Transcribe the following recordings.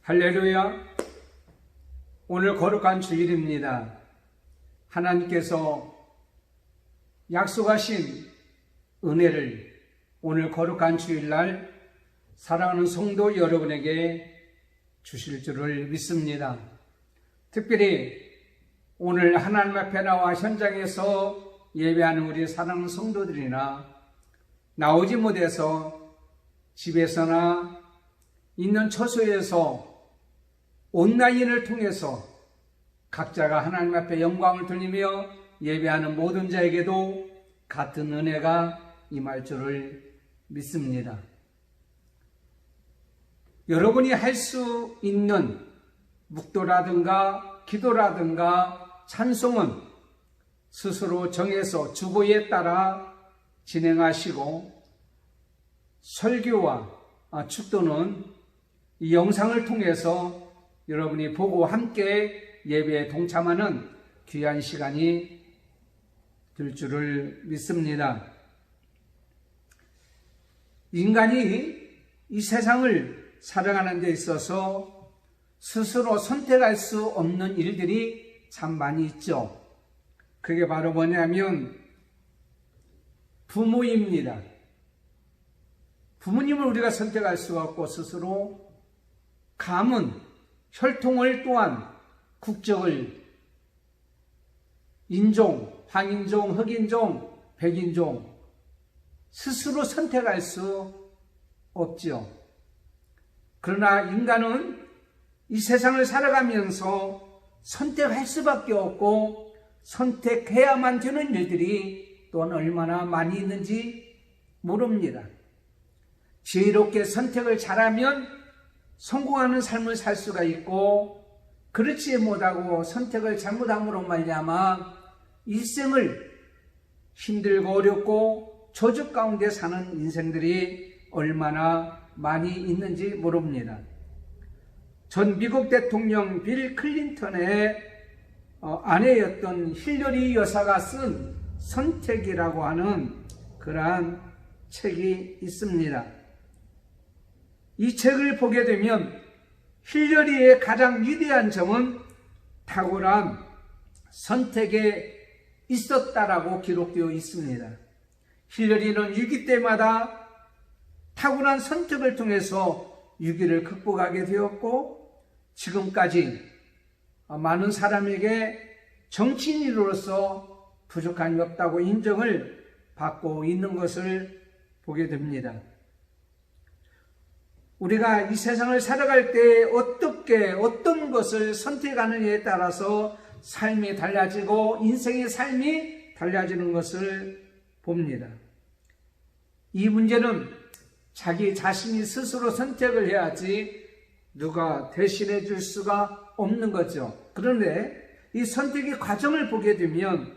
할렐루야. 오늘 거룩한 주일입니다. 하나님께서 약속하신 은혜를 오늘 거룩한 주일날 사랑하는 성도 여러분에게 주실 줄을 믿습니다. 특별히 오늘 하나님 앞에 나와 현장에서 예배하는 우리 사랑하는 성도들이나 나오지 못해서 집에서나 있는 처소에서 온라인을 통해서 각자가 하나님 앞에 영광을 돌리며 예배하는 모든 자에게도 같은 은혜가 임할 줄을 믿습니다. 여러분이 할 수 있는 묵도라든가 기도라든가 찬송은 스스로 정해서 주보에 따라 진행하시고, 설교와 축도는 이 영상을 통해서 여러분이 보고 함께 예배에 동참하는 귀한 시간이 될 줄을 믿습니다. 인간이 이 세상을 살아가는 데 있어서 스스로 선택할 수 없는 일들이 참 많이 있죠. 그게 바로 뭐냐면 부모입니다. 부모님을 우리가 선택할 수가 없고, 스스로 가문, 혈통을 또한 국적을 인종, 황인종, 흑인종, 백인종 스스로 선택할 수 없죠. 그러나 인간은 이 세상을 살아가면서 선택할 수밖에 없고, 선택해야만 되는 일들이 또한 얼마나 많이 있는지 모릅니다. 지혜롭게 선택을 잘하면 성공하는 삶을 살 수가 있고, 그렇지 못하고 선택을 잘못함으로 말미암아 일생을 힘들고 어렵고 저주 가운데 사는 인생들이 얼마나 많이 있는지 모릅니다. 전 미국 대통령 빌 클린턴의 아내였던 힐러리 여사가 쓴 선택이라고 하는 그러한 책이 있습니다. 이 책을 보게 되면 힐러리의 가장 위대한 점은 탁월한 선택에 있었다라고 기록되어 있습니다. 힐러리는 위기 때마다 탁월한 선택을 통해서 위기를 극복하게 되었고, 지금까지 많은 사람에게 정치인으로서 부족함이 없다고 인정을 받고 있는 것을 보게 됩니다. 우리가 이 세상을 살아갈 때 어떤 것을 선택하느냐에 따라서 삶이 달라지고 인생의 삶이 달라지는 것을 봅니다. 이 문제는 자기 자신이 스스로 선택을 해야지 누가 대신해 줄 수가 없는 거죠. 그런데 이 선택의 과정을 보게 되면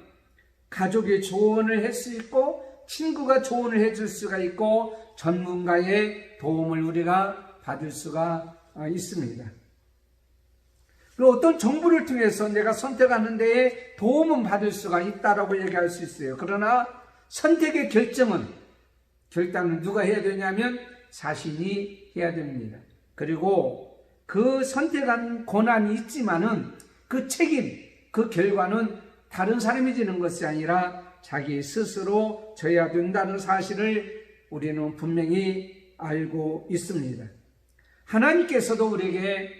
가족이 조언을 할 수 있고, 친구가 조언을 해줄 수가 있고, 전문가의 도움을 우리가 받을 수가 있습니다. 그리고 어떤 정보를 통해서 내가 선택하는 데에 도움은 받을 수가 있다라고 얘기할 수 있어요. 그러나 선택의 결단은 누가 해야 되냐면 자신이 해야 됩니다. 그리고 그 선택한 권한이 있지만은 그 책임, 그 결과는 다른 사람이 지는 것이 아니라 자기 스스로 져야 된다는 사실을 우리는 분명히 알고 있습니다. 하나님께서도 우리에게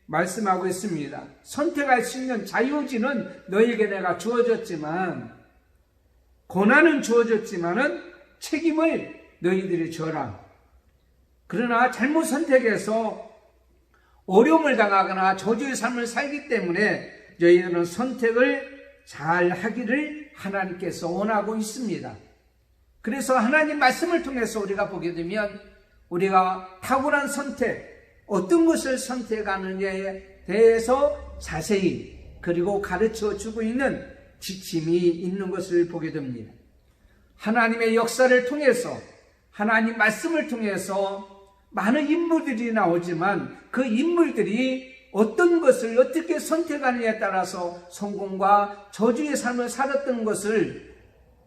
말씀하고 있습니다. 선택할 수 있는 자유의지는 너에게 내가 주어졌지만, 권한은 주어졌지만은 책임을 너희들이 져라. 그러나 잘못 선택해서 어려움을 당하거나 저주의 삶을 살기 때문에 너희들은 선택을 잘 하기를 하나님께서 원하고 있습니다. 그래서 하나님 말씀을 통해서 우리가 보게 되면 우리가 탁월한 선택, 어떤 것을 선택하느냐에 대해서 자세히 그리고 가르쳐 주고 있는 지침이 있는 것을 보게 됩니다. 하나님의 역사를 통해서, 하나님 말씀을 통해서 많은 인물들이 나오지만 그 인물들이 어떤 것을 어떻게 선택하느냐에 따라서 성공과 저주의 삶을 살았던 것을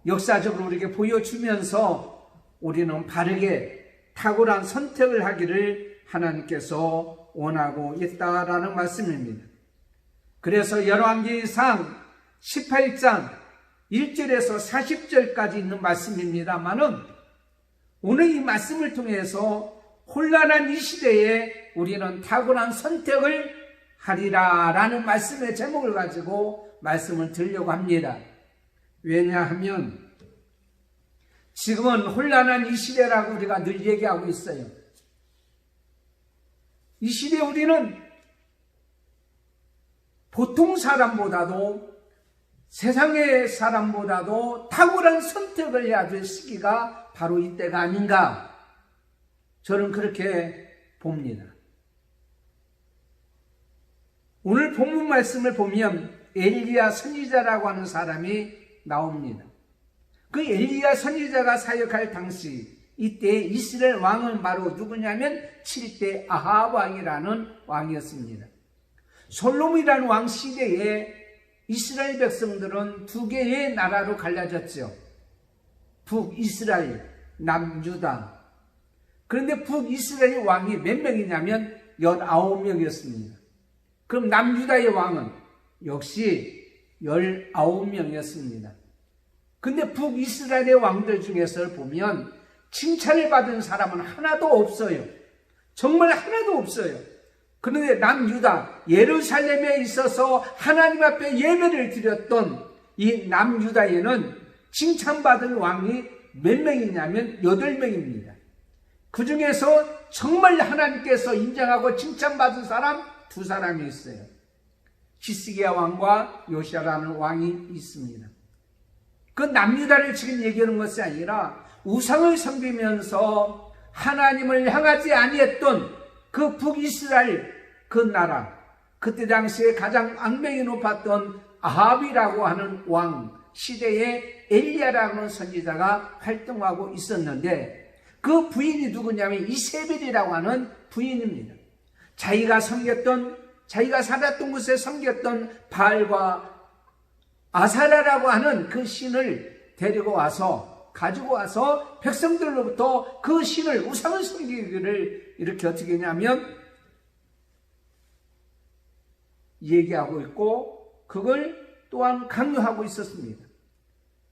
역사적으로 우리에게 보여주면서 우리는 바르게 탁월한 선택을 하기를 하나님께서 원하고 있다라는 말씀입니다. 그래서 열왕기상 18장 1절에서 40절까지 있는 말씀입니다만은 오늘 이 말씀을 통해서 혼란한 이 시대에 우리는 탁월한 선택을 하리라라는 말씀의 제목을 가지고 말씀을 드리려고 합니다. 왜냐하면 지금은 혼란한 이 시대라고 우리가 늘 얘기하고 있어요. 이 시대에 우리는 보통 사람보다도 세상의 사람보다도 탁월한 선택을 해야 될 시기가 바로 이때가 아닌가, 저는 그렇게 봅니다. 오늘 본문 말씀을 보면 엘리야 선지자라고 하는 사람이 나옵니다. 그 엘리야 선지자가 사역할 당시 이때 이스라엘 왕은 바로 누구냐면 7대 아합 왕이라는 왕이었습니다. 솔로몬이라는 왕 시대에 이스라엘 백성들은 두 개의 나라로 갈라졌죠. 북이스라엘, 남유다. 그런데 북이스라엘 왕이 몇 명이냐면 19명이었습니다. 그럼 남유다의 왕은 역시 19명이었습니다. 근데 북이스라엘의 왕들 중에서 보면 칭찬을 받은 사람은 하나도 없어요. 정말 하나도 없어요. 그런데 남유다, 예루살렘에 있어서 하나님 앞에 예배를 드렸던 이 남유다에는 칭찬받은 왕이 몇 명이냐면 8명입니다. 그 중에서 정말 하나님께서 인정하고 칭찬받은 사람 2사람이 있어요. 히스기야 왕과 요시야라는 왕이 있습니다. 그 남유다를 지금 얘기하는 것이 아니라 우상을 섬기면서 하나님을 향하지 아니했던 그 북이스라엘 그 나라, 그때 당시에 가장 악명이 높았던 아합이라고 하는 왕 시대에 엘리야라는 선지자가 활동하고 있었는데 그 부인이 누구냐면 이세벨이라고 하는 부인입니다. 자기가 살았던 곳에 섬겼던 바알과 아사라라고 하는 그 신을 가지고 와서 백성들로부터 그 신을, 우상을 섬기기를 이렇게 어떻게 했냐면 얘기하고 있고 그걸 또한 강요하고 있었습니다.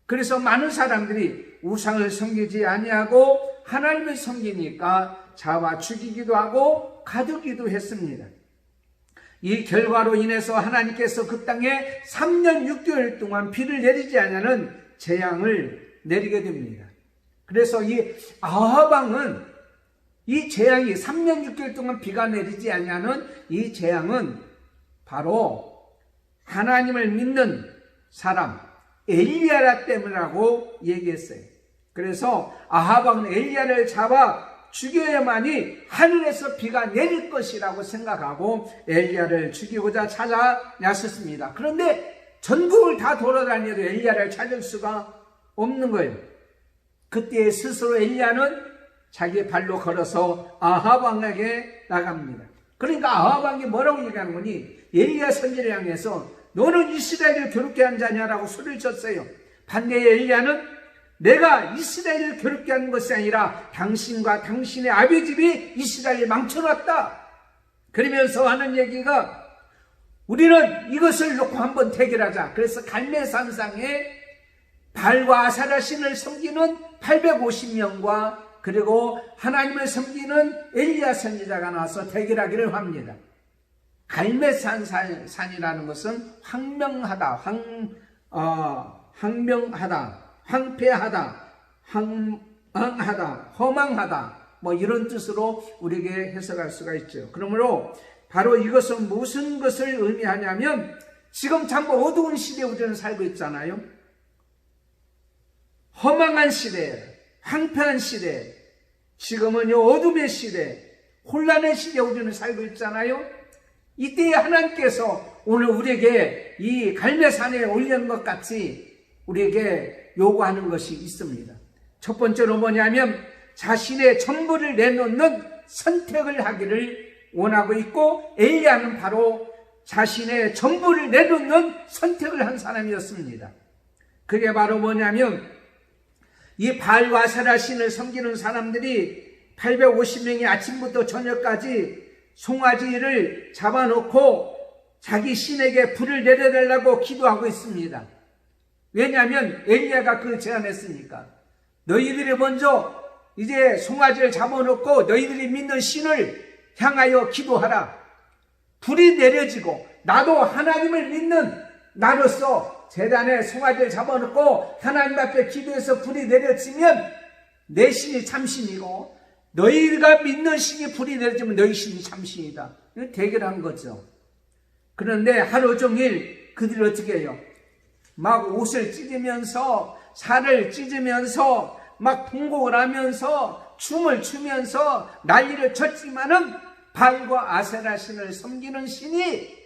그래서 많은 사람들이 우상을 섬기지 아니하고 하나님을 섬기니까 잡아 죽이기도 하고 가두기도 했습니다. 이 결과로 인해서 하나님께서 그 땅에 3년 6개월 동안 비를 내리지 않는 재앙을 내리게 됩니다. 그래서 이 아합 왕은 이 재앙이 3년 6개월 동안 비가 내리지 않는 이 재앙은 바로 하나님을 믿는 사람 엘리야라 때문이라고 얘기했어요. 그래서 아합 왕은 엘리야를 잡아 죽여야만이 하늘에서 비가 내릴 것이라고 생각하고 엘리야를 죽이고자 찾아 나섰습니다. 그런데 전국을 다 돌아다녀도 엘리야를 찾을 수가 없는 거예요. 그때 스스로 엘리야는 자기 발로 걸어서 아합 왕에게 나갑니다. 그러니까 아합 왕이 뭐라고 얘기하는 거니? 엘리야 선지를 향해서 너는 이스라엘을 괴롭게 한 자냐라고 소리를 쳤어요. 반대에 엘리야는 내가 이스라엘을 괴롭게 하는 것이 아니라 당신과 당신의 아비 집이 이스라엘을 망쳐놨다. 그러면서 하는 얘기가 우리는 이것을 놓고 한번 대결하자. 그래서 갈멜산상에 바알과 아사라 신을 섬기는 850명과 그리고 하나님을 섬기는 엘리야 선지자가 나와서 대결하기를 합니다. 갈멜산이라는 것은 황명하다, 황폐하다, 황망하다, 허망하다, 뭐 이런 뜻으로 우리에게 해석할 수가 있죠. 그러므로 바로 이것은 무슨 것을 의미하냐면 지금 참 어두운 시대에 우리는 살고 있잖아요. 허망한 시대, 황폐한 시대, 지금은 어둠의 시대, 혼란의 시대에 우리는 살고 있잖아요. 이때에 하나님께서 오늘 우리에게 이 갈멜산에 올리는 것 같이 우리에게 요구하는 것이 있습니다. 첫 번째로 뭐냐면 자신의 전부를 내놓는 선택을 하기를 원하고 있고 엘리야는 바로 자신의 전부를 내놓는 선택을 한 사람이었습니다. 그게 바로 뭐냐면 이 바알과 아세라 신을 섬기는 사람들이 850명이 아침부터 저녁까지 송아지를 잡아놓고 자기 신에게 불을 내려달라고 기도하고 있습니다. 왜냐하면 엘리야가 그걸 제안했으니까. 너희들이 먼저 이제 송아지를 잡아놓고 너희들이 믿는 신을 향하여 기도하라. 불이 내려지고 나도 하나님을 믿는 나로서 제단에 송아지를 잡아놓고 하나님 앞에 기도해서 불이 내려지면 내 신이 참신이고 너희가 믿는 신이 불이 내려지면 너희 신이 참신이다. 대결한 거죠. 그런데 하루 종일 그들이 어떻게 해요? 막 옷을 찢으면서 살을 찢으면서 막 통곡을 하면서 춤을 추면서 난리를 쳤지만은 바알과 아세라 신을 섬기는 신이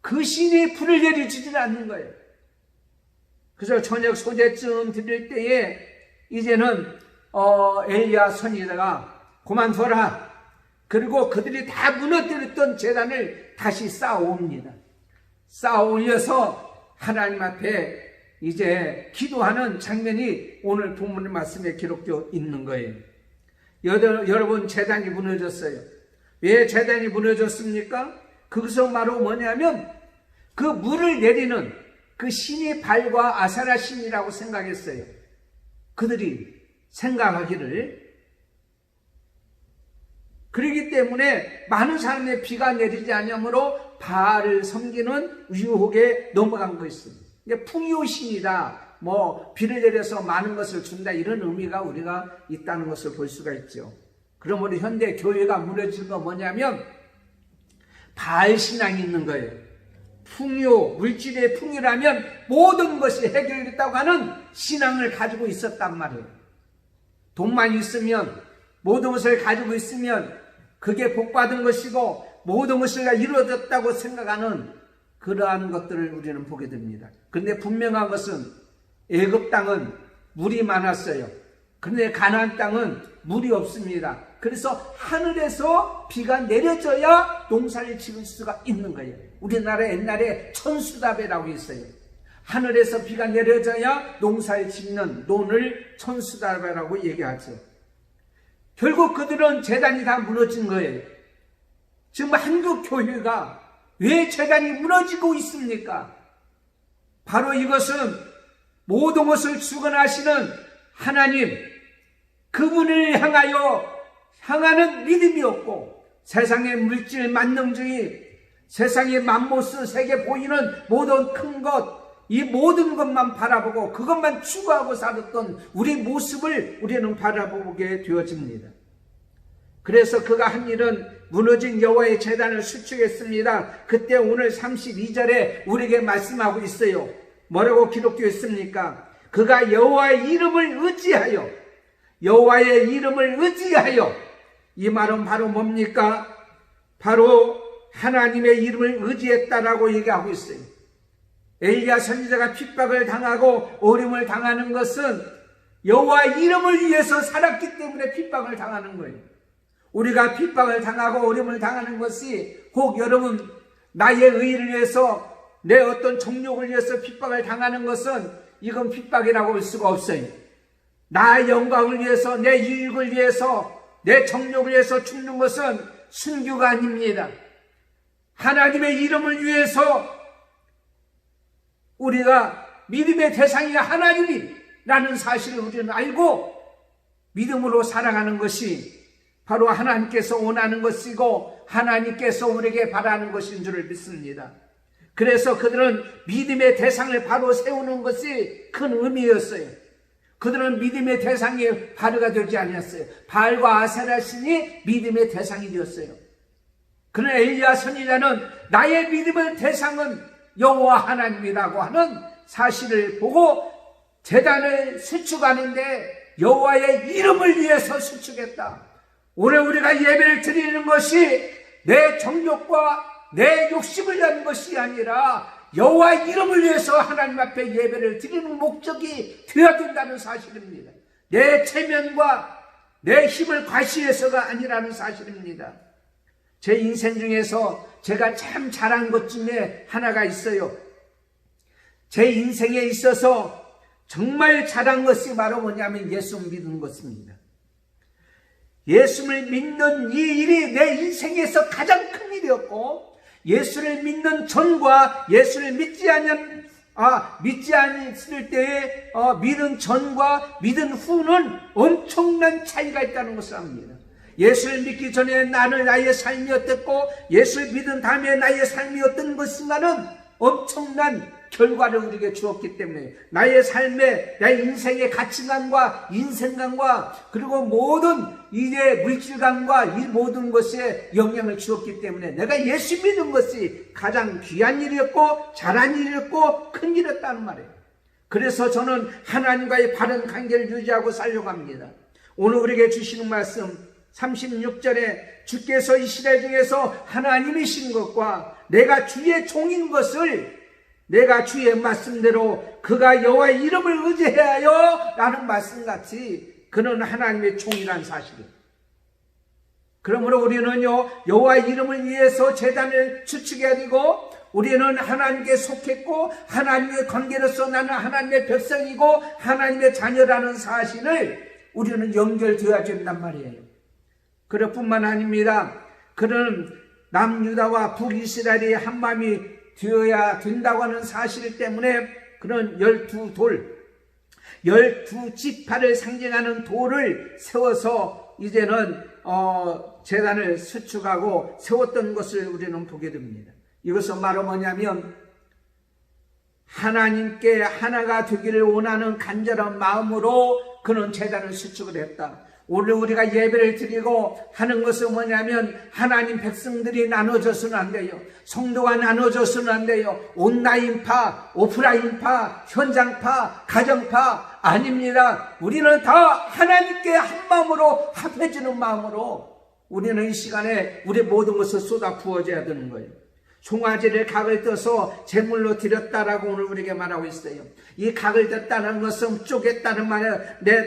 그 신이 불을 내려주지는 않는 거예요. 그래서 저녁 소재쯤 드릴 때에 이제는 엘리야 선지자가 그만둬라. 그리고 그들이 다 무너뜨렸던 제단을 다시 쌓아옵니다. 쌓아올려서 하나님 앞에 이제 기도하는 장면이 오늘 본문 말씀에 기록되어 있는 거예요. 여러분, 제단이 무너졌어요. 왜 제단이 무너졌습니까? 그것은 바로 뭐냐면 그 물을 내리는 그 신이 바알과 아세라 신이라고 생각했어요. 그들이 생각하기를. 그렇기 때문에 많은 사람의 비가 내리지 않으므로 바알을 섬기는 유혹에 넘어간 것입니다. 풍요신이다, 비를 내려서 많은 것을 준다, 이런 의미가 우리가 있다는 것을 볼 수가 있죠. 그러므로 현대 교회가 무너진 건 뭐냐면 바알 신앙이 있는 거예요. 풍요, 물질의 풍요라면 모든 것이 해결됐다고 하는 신앙을 가지고 있었단 말이에요. 돈만 있으면, 모든 것을 가지고 있으면 그게 복받은 것이고 모든 것이 이루어졌다고 생각하는 그러한 것들을 우리는 보게 됩니다. 그런데 분명한 것은 애굽 땅은 물이 많았어요. 그런데 가나안 땅은 물이 없습니다. 그래서 하늘에서 비가 내려져야 농사를 지을 수가 있는 거예요. 우리나라 옛날에 천수다배라고 있어요. 하늘에서 비가 내려져야 농사를 짓는 논을 천수다배라고 얘기하죠. 결국 그들은 제단이 다 무너진 거예요. 지금 한국 교회가 왜 제단이 무너지고 있습니까? 바로 이것은 모든 것을 주관하시는 하나님, 그분을 향하는 믿음이 없고 세상의 물질 만능주의, 세상의 맘모스, 세계 보이는 모든 큰 것, 이 모든 것만 바라보고 그것만 추구하고 살았던 우리 모습을 우리는 바라보게 되어집니다. 그래서 그가 한 일은 무너진 여호와의 제단을 수축했습니다. 그때 오늘 32절에 우리에게 말씀하고 있어요. 뭐라고 기록되어 있습니까? 그가 여호와의 이름을 의지하여, 여호와의 이름을 의지하여, 이 말은 바로 뭡니까? 바로 하나님의 이름을 의지했다라고 얘기하고 있어요. 엘리야 선지자가 핍박을 당하고 어려움을 당하는 것은 여호와의 이름을 위해서 살았기 때문에 핍박을 당하는 거예요. 우리가 핍박을 당하고 어려움을 당하는 것이 혹 여러분 나의 의를 위해서, 내 어떤 정욕을 위해서 핍박을 당하는 것은 이건 핍박이라고 할 수가 없어요. 나의 영광을 위해서, 내 유익을 위해서, 내 정욕을 위해서 죽는 것은 순교가 아닙니다. 하나님의 이름을 위해서 우리가 믿음의 대상이 하나님이라는 사실을 우리는 알고 믿음으로 살아가는 것이 바로 하나님께서 원하는 것이고 하나님께서 우리에게 바라는 것인 줄을 믿습니다. 그래서 그들은 믿음의 대상을 바로 세우는 것이 큰 의미였어요. 그들은 믿음의 대상이 바로가 되지 않았어요. 바알과 아세라 신이 믿음의 대상이 되었어요. 그러나 엘리야 선지자는 나의 믿음의 대상은 여호와 하나님이라고 하는 사실을 보고 제단을 수축하는데 여호와의 이름을 위해서 수축했다. 오늘 우리가 예배를 드리는 것이 내 정욕과 내 욕심을 위한 것이 아니라 여호와의 이름을 위해서 하나님 앞에 예배를 드리는 목적이 되어야 된다는 사실입니다. 내 체면과 내 힘을 과시해서가 아니라는 사실입니다. 제 인생 중에서 제가 참 잘한 것 중에 하나가 있어요. 제 인생에 있어서 정말 잘한 것이 바로 뭐냐면 예수 믿는 것입니다. 예수를 믿는 이 일이 내 인생에서 가장 큰 일이었고, 예수를 믿는 전과 예수를 믿지 않을 때의 믿은 전과 믿은 후는 엄청난 차이가 있다는 것을 압니다. 예수를 믿기 전에 나의 삶이 어땠고, 예수를 믿은 다음에 나의 삶이 어떤 것인가는 엄청난 결과를 우리에게 주었기 때문에, 나의 삶에, 나의 인생의 가치관과 인생관과 그리고 모든 이제 물질관과 이 모든 것에 영향을 주었기 때문에 내가 예수 믿는 것이 가장 귀한 일이었고 잘한 일이었고 큰 일이었다는 말이에요. 그래서 저는 하나님과의 바른 관계를 유지하고 살려고 합니다. 오늘 우리에게 주시는 말씀 36절에 주께서 이스라엘 중에서 하나님이신 것과 내가 주의 종인 것을 내가 주의 말씀대로 그가 여호와의 이름을 의지하여 라는 말씀같이 그는 하나님의 종이라는 사실이에요. 그러므로 우리는요, 여호와의 이름을 위해서 제단을 추측해야 되고, 우리는 하나님께 속했고 하나님의 관계로서 나는 하나님의 백성이고 하나님의 자녀라는 사실을 우리는 연결되어야 된단 말이에요. 그럴 뿐만 아닙니다. 그는 남유다와 북이스라엘이 한마음이 되어야 된다고 하는 사실 때문에 그는 12지파를 상징하는 돌을 세워서 이제는 제단을 수축하고 세웠던 것을 우리는 보게 됩니다. 이것은 바로 뭐냐면 하나님께 하나가 되기를 원하는 간절한 마음으로 그는 제단을 수축을 했다. 오늘 우리가 예배를 드리고 하는 것은 뭐냐면 하나님 백성들이 나눠져서는 안 돼요. 성도가 나눠져서는 안 돼요. 온라인파, 오프라인파, 현장파, 가정파 아닙니다. 우리는 다 하나님께 한 마음으로 합해지는 마음으로 우리는 이 시간에 우리 모든 것을 쏟아 부어줘야 되는 거예요. 송아지를 각을 떠서 제물로 드렸다라고 오늘 우리에게 말하고 있어요. 이 각을 떴다는 것은 쪼갰다는 말이에요. 내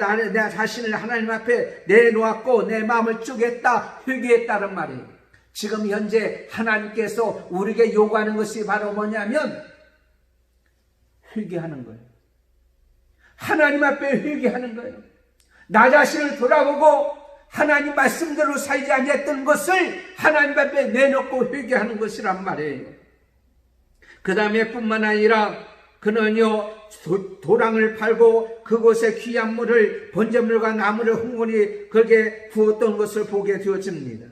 자신을 하나님 앞에 내놓았고 내 마음을 쪼갰다, 회개했다는 말이에요. 지금 현재 하나님께서 우리에게 요구하는 것이 바로 뭐냐면 회개하는 거예요. 하나님 앞에 회개하는 거예요. 나 자신을 돌아보고 하나님 말씀대로 살지 아니했던 것을 하나님 앞에 내놓고 회개하는 것이란 말이에요. 그 다음에 뿐만 아니라 그는요 도랑을 팔고 그곳에 귀한 물을 번제물과 나무를 흥건히 거기에 부었던 것을 보게 되어집니다.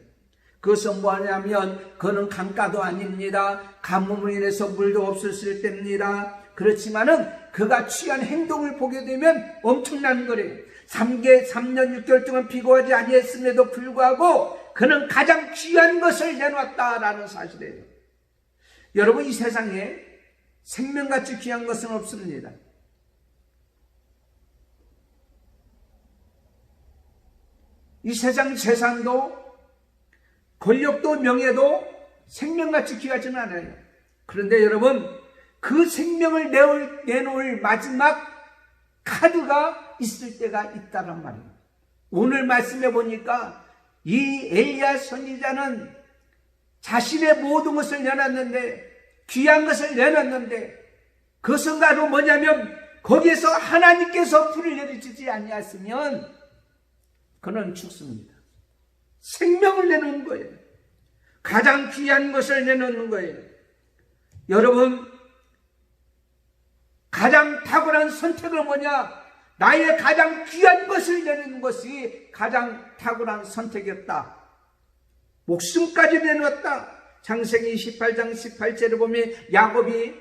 그것은 뭐냐면 그는 강가도 아닙니다. 가뭄으로 인해서 물도 없었을 때입니다. 그렇지만은 그가 취한 행동을 보게 되면 엄청난 거래요. 3년 6개월 동안 비교하지 아니했음에도 불구하고 그는 가장 귀한 것을 내놓았다라는 사실이에요. 여러분, 이 세상에 생명같이 귀한 것은 없습니다. 이 세상 재산도 권력도 명예도 생명같이 귀하지는 않아요. 그런데 여러분, 그 생명을 내놓을 마지막 카드가 있을 때가 있다란 말이에요. 오늘 말씀해 보니까 이 엘리야 선지자는 자신의 모든 것을 내놨는데, 귀한 것을 내놨는데, 그것은 바로 뭐냐면 거기에서 하나님께서 불을 내리시지 아니하시면 그는 죽습니다. 생명을 내놓는 거예요. 가장 귀한 것을 내놓는 거예요. 여러분, 가장 탁월한 선택은 뭐냐? 나의 가장 귀한 것을 내놓는 것이 가장 탁월한 선택이었다. 목숨까지 내놓았다. 창세기 28장 18절에 보면 야곱이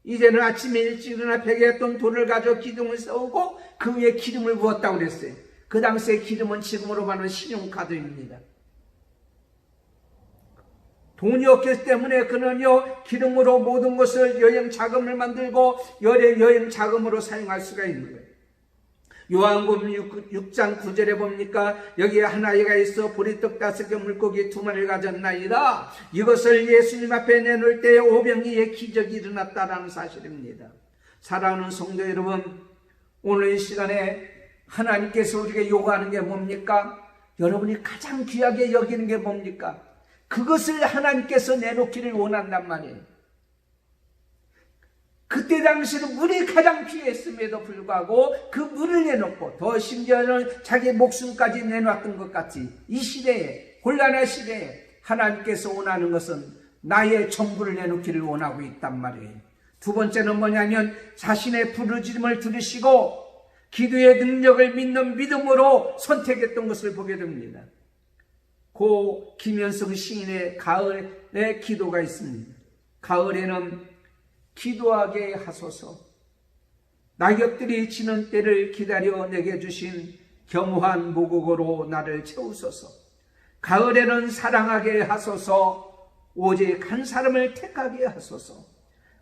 이제는 아침에 일찍 일어나 벽에 했던 돌을 가져 기둥을 세우고 그 위에 기름을 부었다고 그랬어요. 그 당시에 기름은 지금으로 말하는 신용카드입니다. 돈이 없기 때문에 그는요 기름으로 모든 것을 여행 자금을 만들고 여행 자금으로 사용할 수가 있는 거예요. 요한복음 6장 9절에 봅니까? 여기에 한 아이가 있어 보리떡 5개 물고기 2마리를 가졌나이다. 이것을 예수님 앞에 내놓을 때 오병이의 기적이 일어났다라는 사실입니다. 사랑하는 성도 여러분, 오늘 이 시간에 하나님께서 우리에게 요구하는 게 뭡니까? 여러분이 가장 귀하게 여기는 게 뭡니까? 그것을 하나님께서 내놓기를 원한단 말이에요. 그때 당시는 물이 가장 귀했음에도 불구하고 그 물을 내놓고 더 심지어는 자기 목숨까지 내놨던 것 같이 이 시대에, 곤란한 시대에 하나님께서 원하는 것은 나의 전부를 내놓기를 원하고 있단 말이에요. 두 번째는 뭐냐면 자신의 부르짖음을 들으시고 기도의 능력을 믿는 믿음으로 선택했던 것을 보게 됩니다. 고 김현성 시인의 가을의 기도가 있습니다. 가을에는 기도하게 하소서. 낙엽들이 지는 때를 기다려 내게 주신 겸허한 모국으로 나를 채우소서. 가을에는 사랑하게 하소서. 오직 한 사람을 택하게 하소서.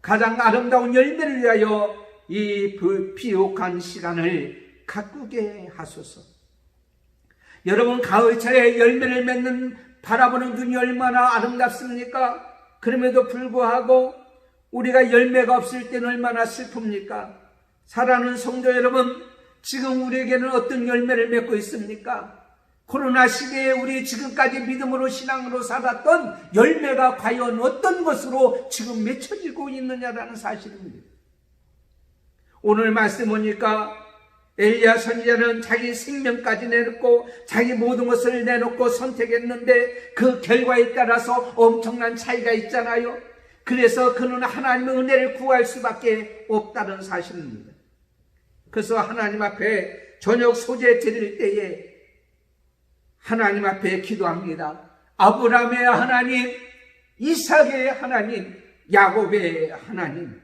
가장 아름다운 열매를 위하여 이 비옥한 시간을 가꾸게 하소서. 여러분, 가을철에 열매를 맺는 바라보는 눈이 얼마나 아름답습니까? 그럼에도 불구하고 우리가 열매가 없을 때는 얼마나 슬픕니까? 사랑하는 성도 여러분, 지금 우리에게는 어떤 열매를 맺고 있습니까? 코로나 시대에 우리 지금까지 믿음으로 신앙으로 살았던 열매가 과연 어떤 것으로 지금 맺혀지고 있느냐라는 사실입니다. 오늘 말씀 보니까 엘리야 선지자는 자기 생명까지 내놓고 자기 모든 것을 내놓고 선택했는데 그 결과에 따라서 엄청난 차이가 있잖아요. 그래서 그는 하나님의 은혜를 구할 수밖에 없다는 사실입니다. 그래서 하나님 앞에 저녁 소재 드릴 때에 하나님 앞에 기도합니다. 아브라함의 하나님, 이삭의 하나님, 야곱의 하나님.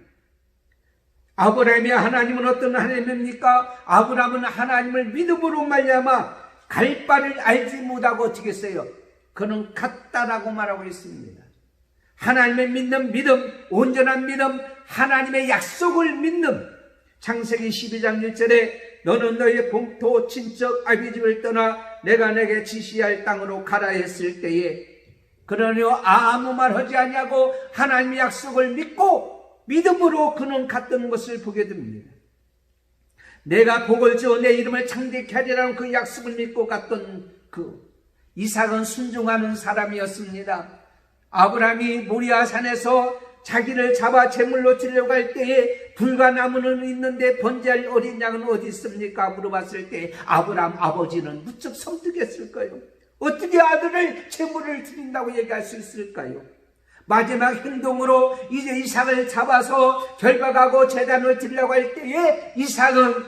아브라함의 하나님은 어떤 하나님입니까? 아브라함은 하나님을 믿음으로 말미암아 갈 바를 알지 못하고 어떻게 했어요? 그는 갔다라고 말하고 있습니다. 하나님의 믿는 믿음, 온전한 믿음, 하나님의 약속을 믿는. 창세기 12장 1절에 너는 너의 본토 친척 아비집을 떠나 내가 내게 지시할 땅으로 가라 했을 때에 그러니 아무 말 하지 아니하고 하나님의 약속을 믿고 믿음으로 그는 갔던 것을 보게 됩니다. 내가 복을 주어 내 이름을 창대케 하리라는 그 약속을 믿고 갔던 이삭은 순종하는 사람이었습니다. 아브라함이 모리아산에서 자기를 잡아 제물로 드리려고 할 때에 불과 나무는 있는데 번제할 어린 양은 어디 있습니까? 물어봤을 때 아브라함 아버지는 무척 섬뜩했을 거예요. 어떻게 아들을 제물을 드린다고 얘기할 수 있을까요? 마지막 행동으로 이제 이삭을 잡아서 결박하고 제단을 드리려고 할 때에 이삭은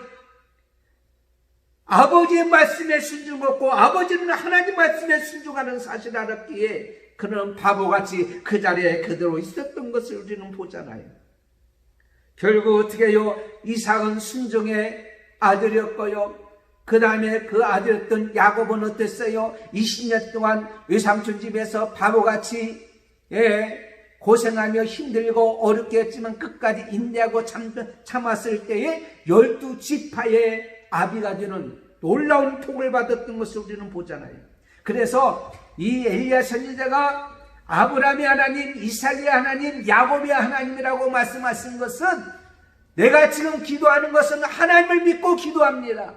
아버지의 말씀에 순종했고 아버지는 하나님 말씀에 순종하는 사실을 알았기에 그는 바보같이 그 자리에 그대로 있었던 것을 우리는 보잖아요. 결국 어떻게 해요? 이삭은 순종의 아들이었고요. 그 다음에 그 아들이었던 야곱은 어땠어요? 20년 동안 외삼촌 집에서 바보같이 고생하며 힘들고 어렵게 했지만 끝까지 인내하고 참았을 때에 12지파의 아비가 되는 놀라운 복을 받았던 것을 우리는 보잖아요. 그래서 이 엘리야 선지자가 아브라함의 하나님, 이삭의 하나님, 야곱의 하나님이라고 말씀하신 것은 내가 지금 기도하는 것은 하나님을 믿고 기도합니다.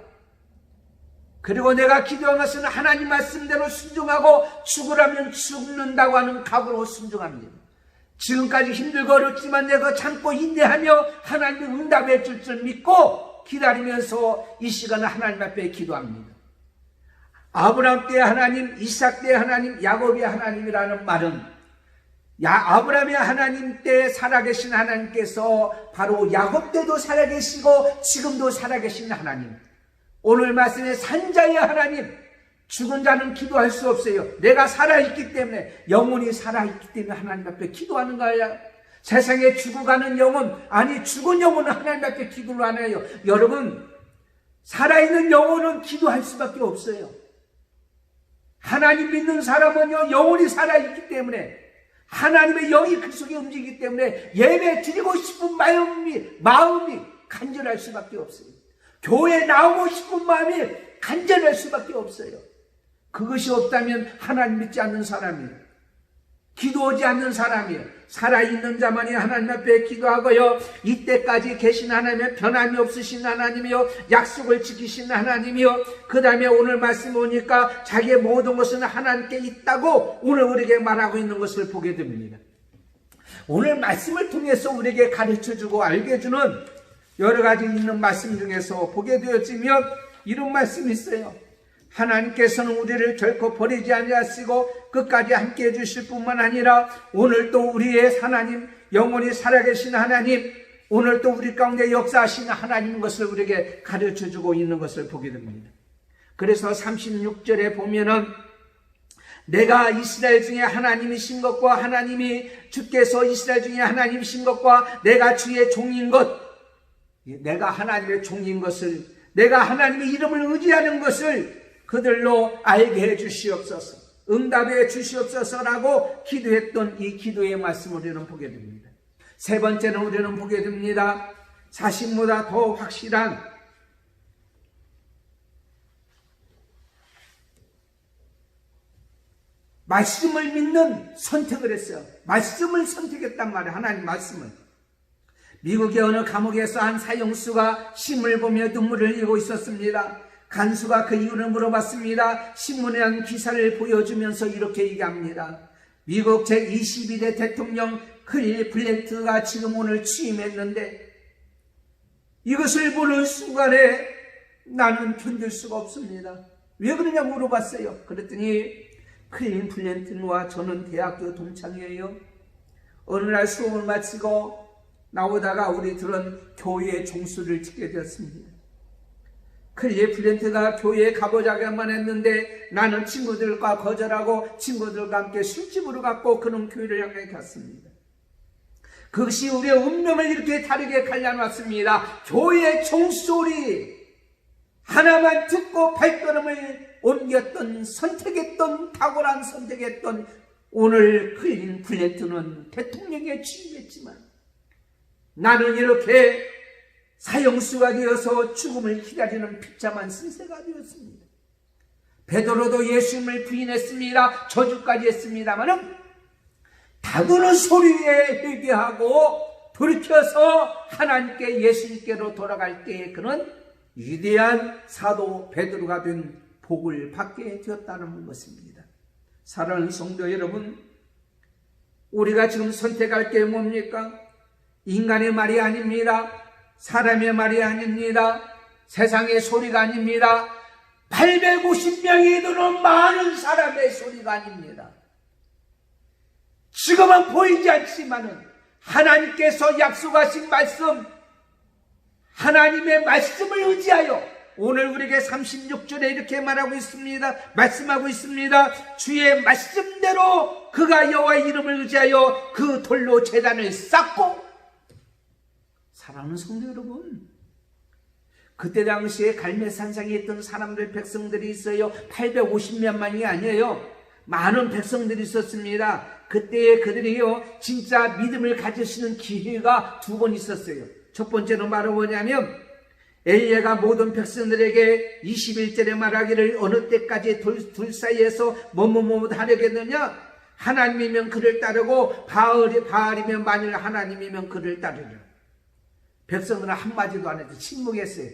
그리고 내가 기도하는 것은 하나님 말씀대로 순종하고 죽으라면 죽는다고 하는 각오로 순종합니다. 지금까지 힘들고 어렵지만 내가 참고 인내하며 하나님이 응답해 줄 줄 믿고 기다리면서 이 시간에 하나님 앞에 기도합니다. 아브라함 때의 하나님, 이삭 때의 하나님, 야곱의 하나님이라는 말은 아브라함의 하나님 때 살아계신 하나님께서 바로 야곱 때도 살아계시고 지금도 살아계신 하나님, 오늘 말씀의 산자의 하나님. 죽은 자는 기도할 수 없어요. 내가 살아있기 때문에, 영혼이 살아있기 때문에 하나님 앞에 기도하는 거야. 세상에 죽어가는 영혼, 아니 죽은 영혼은 하나님 앞에 기도를 안 해요. 여러분, 살아있는 영혼은 기도할 수밖에 없어요. 하나님 믿는 사람은요, 영혼이 살아있기 때문에, 하나님의 영이 그 속에 움직이기 때문에 예배 드리고 싶은 마음이 간절할 수밖에 없어요. 교회 나오고 싶은 마음이 간절할 수밖에 없어요. 그것이 없다면 하나님 믿지 않는 사람이에요. 기도하지 않는 사람이에요. 살아있는 자만이 하나님 앞에 기도하고요, 이때까지 계신 하나님의 변함이 없으신 하나님이요, 약속을 지키신 하나님이요, 그 다음에 오늘 말씀 보니까 자기의 모든 것은 하나님께 있다고 오늘 우리에게 말하고 있는 것을 보게 됩니다. 오늘 말씀을 통해서 우리에게 가르쳐주고 알게 해주는 여러 가지 있는 말씀 중에서 보게 되었지만 이런 말씀이 있어요. 하나님께서는 우리를 결코 버리지 아니하시고 끝까지 함께 해주실 뿐만 아니라 오늘 또 우리의 하나님, 영원히 살아계신 하나님, 오늘 또 우리 가운데 역사하시는 하나님 것을 우리에게 가르쳐주고 있는 것을 보게 됩니다. 그래서 36절에 보면은 내가 이스라엘 중에 하나님이신 것과 하나님이 주께서 이스라엘 중에 하나님이신 것과 내가 주의 종인 것, 내가 하나님의 종인 것을, 내가 하나님의 이름을 의지하는 것을 그들로 알게 해 주시옵소서, 응답해 주시옵소서라고 기도했던 이 기도의 말씀을 우리는 보게 됩니다. 세 번째는 우리는 보게 됩니다. 자신보다 더 확실한 말씀을 믿는 선택을 했어요. 말씀을 선택했단 말이에요. 하나님 말씀을. 미국의 어느 감옥에서 한 사형수가 신문을 보며 눈물을 흘리고 있었습니다. 간수가 그 이유를 물어봤습니다. 신문에 한 기사를 보여주면서 이렇게 얘기합니다. 미국 제22대 대통령 클 블랜트가 지금 오늘 취임했는데 이것을 보는 순간에 나는 견딜 수가 없습니다. 왜 그러냐고 물어봤어요. 그랬더니 클 블랜트와 저는 대학교 동창이에요. 어느 날 수업을 마치고 나오다가 우리들은 교회의 종수를 짓게 되었습니다. 클 블랜트가 교회에 가보자고만 했는데 나는 친구들과 거절하고 친구들과 함께 술집으로 갔고 그런 교회를 향해 갔습니다. 그것이 우리의 운명을 이렇게 다르게 갈라놨습니다. 교회의 종소리 하나만 듣고 발걸음을 옮겼던, 선택했던, 탁월한 선택했던 오늘 클 블랜트는 대통령에 취임했지만 나는 이렇게 사형수가 되어서 죽음을 기다리는 비참한 신세가 되었습니다. 베드로도 예수님을 부인했습니다. 저주까지 했습니다마는 다그는 소리에 회개하고 돌이켜서 하나님께 예수님께로 돌아갈 때에 그는 위대한 사도 베드로가 된 복을 받게 되었다는 것입니다. 사랑하는 성도 여러분, 우리가 지금 선택할 게 뭡니까? 인간의 말이 아닙니다. 사람의 말이 아닙니다. 세상의 소리가 아닙니다. 850명이 드는 많은 사람의 소리가 아닙니다. 지금은 보이지 않지만은 하나님께서 약속하신 말씀, 하나님의 말씀을 의지하여 오늘 우리에게 36절에 이렇게 말하고 있습니다. 말씀하고 있습니다. 주의 말씀대로 그가 여호와의 이름을 의지하여 그 돌로 제단을 쌓고. 사랑하는 성도 여러분, 그때 당시에 갈매산상에 있던 사람들, 백성들이 있어요. 850명만이 아니에요. 많은 백성들이 있었습니다. 그때 그들이요 진짜 믿음을 가지시는 기회가 두 번 있었어요. 첫 번째는 바로 뭐냐면 엘리야가 모든 백성들에게 21절에 말하기를 어느 때까지 둘 사이에서 뭐뭐뭐 하려겠느냐, 하나님이면 그를 따르고 바알이면 만일 하나님이면 그를 따르라. 백성들은 한마디도 안 해도 침묵했어요.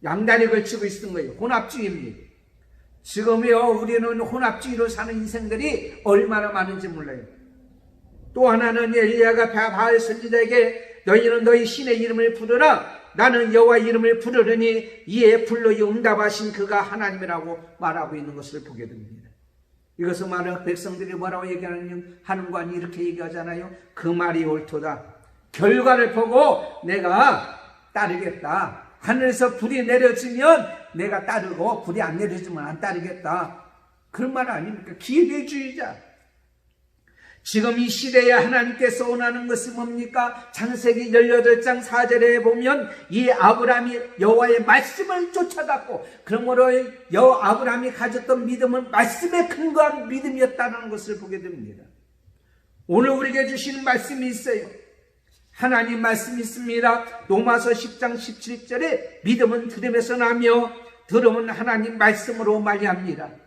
양다리 걸치고 있는 거예요. 혼합주의입니다. 지금요 우리는 혼합주의로 사는 인생들이 얼마나 많은지 몰라요. 또 하나는 엘리야가 바알 선지자에게 너희는 너희 신의 이름을 부르라, 나는 여호와 이름을 부르려니 이에 불러 응답하신 그가 하나님이라고 말하고 있는 것을 보게 됩니다. 이것을 말하는 백성들이 뭐라고 얘기하는 거 아니 이렇게 얘기하잖아요. 그 말이 옳도다. 결과를 보고 내가 따르겠다. 하늘에서 불이 내려지면 내가 따르고 불이 안 내려지면 안 따르겠다. 그런 말 아닙니까? 기회주의자. 지금 이 시대에 하나님께서 원하는 것은 뭡니까? 창세기 18장 4절에 보면 이 아브라함이 여호와의 말씀을 쫓아갔고, 그러므로 아브라함이 가졌던 믿음은 말씀에 근거한 믿음이었다는 것을 보게 됩니다. 오늘 우리에게 주시는 말씀이 있어요. 하나님 말씀이 있습니다. 로마서 10장 17절에 믿음은 들음에서 나며 들음은 하나님 말씀으로 말미암니다.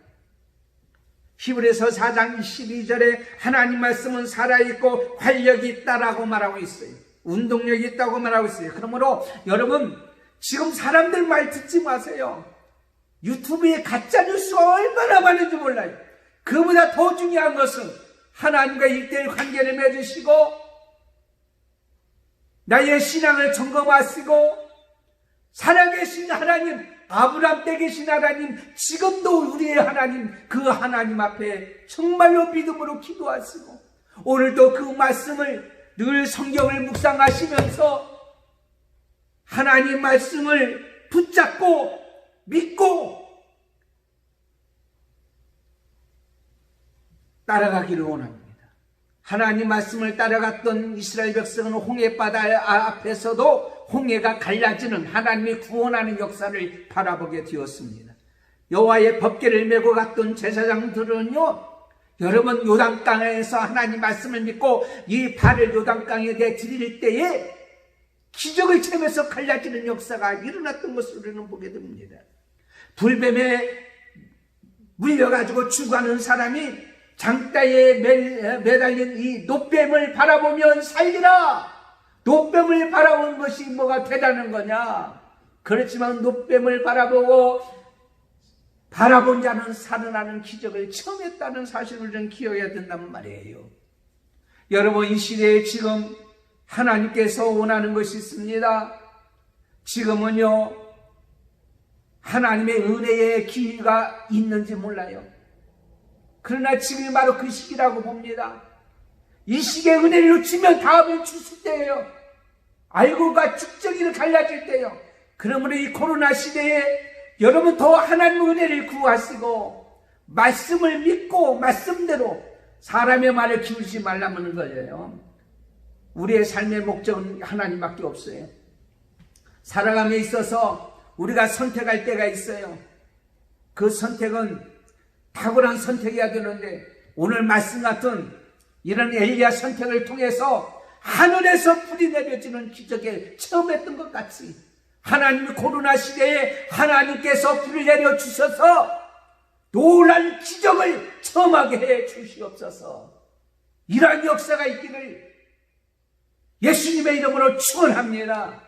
히브리서 4장 22절에 하나님 말씀은 살아있고 활력이 있다라고 말하고 있어요. 운동력이 있다고 말하고 있어요. 그러므로 여러분 지금 사람들 말 듣지 마세요. 유튜브에 가짜뉴스가 얼마나 많은지 몰라요. 그보다 더 중요한 것은 하나님과 일대일 관계를 맺으시고 나의 신앙을 점검하시고 살아계신 하나님, 아브라함 때 계신 하나님, 지금도 우리의 하나님, 그 하나님 앞에 정말로 믿음으로 기도하시고 오늘도 그 말씀을 늘 성경을 묵상하시면서 하나님 말씀을 붙잡고 믿고 따라가기를 원합니다. 하나님 말씀을 따라갔던 이스라엘 백성은 홍해바다 앞에서도 홍해가 갈라지는 하나님이 구원하는 역사를 바라보게 되었습니다. 여호와의 법궤를 메고 갔던 제사장들은요, 여러분 요단강에서 하나님 말씀을 믿고 이 발을 요단강에 내디딜 때에 기적을 체험해서 갈라지는 역사가 일어났던 것을 우리는 보게 됩니다. 불뱀에 물려가지고 죽어가는 사람이 장대에 매달린 이 노뱀을 바라보면 살리라. 노뱀을 바라보는 것이 뭐가 대단한 거냐? 그렇지만 노뱀을 바라본 자는 살아나는 기적을 체험했다는 사실을 좀 기억해야 된단 말이에요. 여러분, 이 시대에 지금 하나님께서 원하는 것이 있습니다. 지금은요, 하나님의 은혜의 기회가 있는지 몰라요. 그러나 지금이 바로 그 시기라고 봅니다. 이 시기에 은혜를 놓치면 다음에 주실 때예요. 알고가 축적이를 갈라질 때예요. 그러므로 이 코로나 시대에 여러분 더 하나님의 은혜를 구하시고 말씀을 믿고 말씀대로 사람의 말을 기울이지 말라는 거예요. 우리의 삶의 목적은 하나님밖에 없어요. 살아감에 있어서 우리가 선택할 때가 있어요. 그 선택은 탁월한 선택이어야 되는데 오늘 말씀 같은 이런 엘리야 선택을 통해서 하늘에서 불이 내려지는 기적을 체험했던 것 같이 하나님의 코로나 시대에 하나님께서 불을 내려주셔서 놀란 기적을 체험하게 해 주시옵소서. 이러한 역사가 있기를 예수님의 이름으로 축원합니다.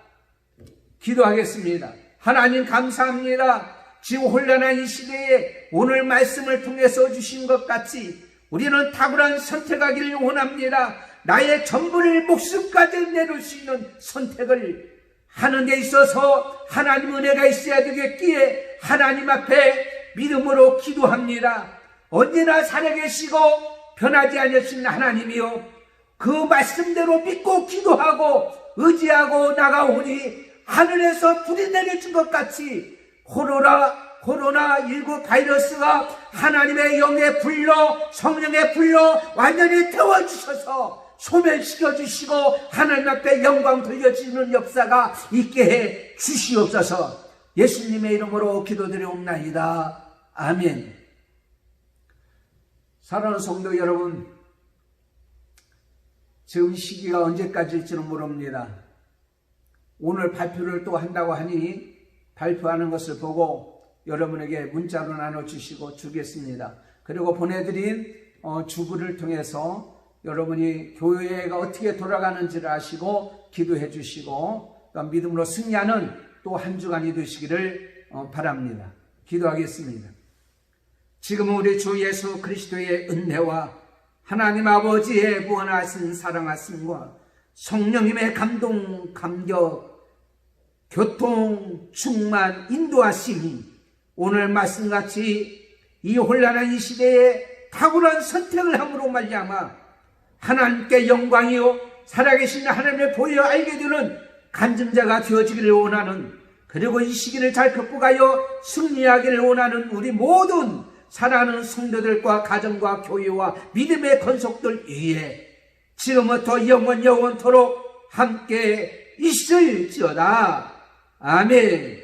기도하겠습니다. 하나님 감사합니다. 지금 혼란한 이 시대에 오늘 말씀을 통해서 주신 것 같이 우리는 탁월한 선택하기를 원합니다. 나의 전부를 목숨까지 내놓을 수 있는 선택을 하는 데 있어서 하나님 은혜가 있어야 되겠기에 하나님 앞에 믿음으로 기도합니다. 언제나 살아계시고 변하지 않으신 하나님이요, 그 말씀대로 믿고 기도하고 의지하고 나가오니 하늘에서 불이 내려진 것 같이 코로나19 바이러스가 하나님의 영의 불로 성령의 불로 완전히 태워주셔서 소멸시켜주시고 하나님 앞에 영광 돌려지는 역사가 있게 해 주시옵소서. 예수님의 이름으로 기도드리옵나이다. 아멘. 사랑하는 성도 여러분, 지금 시기가 언제까지일지는 모릅니다. 오늘 발표를 또 한다고 하니 발표하는 것을 보고 여러분에게 문자로 나눠주시고 주겠습니다. 그리고 보내드린 주부를 통해서 여러분이 교회가 어떻게 돌아가는지를 아시고 기도해 주시고 믿음으로 승리하는 또 한 주간이 되시기를 바랍니다. 기도하겠습니다. 지금은 우리 주 예수 그리스도의 은혜와 하나님 아버지의 무한하신 사랑하심과 성령님의 감동, 감격, 교통, 충만, 인도하심이 오늘 말씀같이 이 혼란한 이 시대에 탁월한 선택을 함으로 말미암아 하나님께 영광이요 살아계신 하나님을 보여 알게 되는 간증자가 되어지기를 원하는, 그리고 이 시기를 잘 극복하여 승리하기를 원하는 우리 모든 사랑하는 성도들과 가정과 교회와 믿음의 건속들 위에 지금부터 영원토록 함께 있을지어다. 아멘.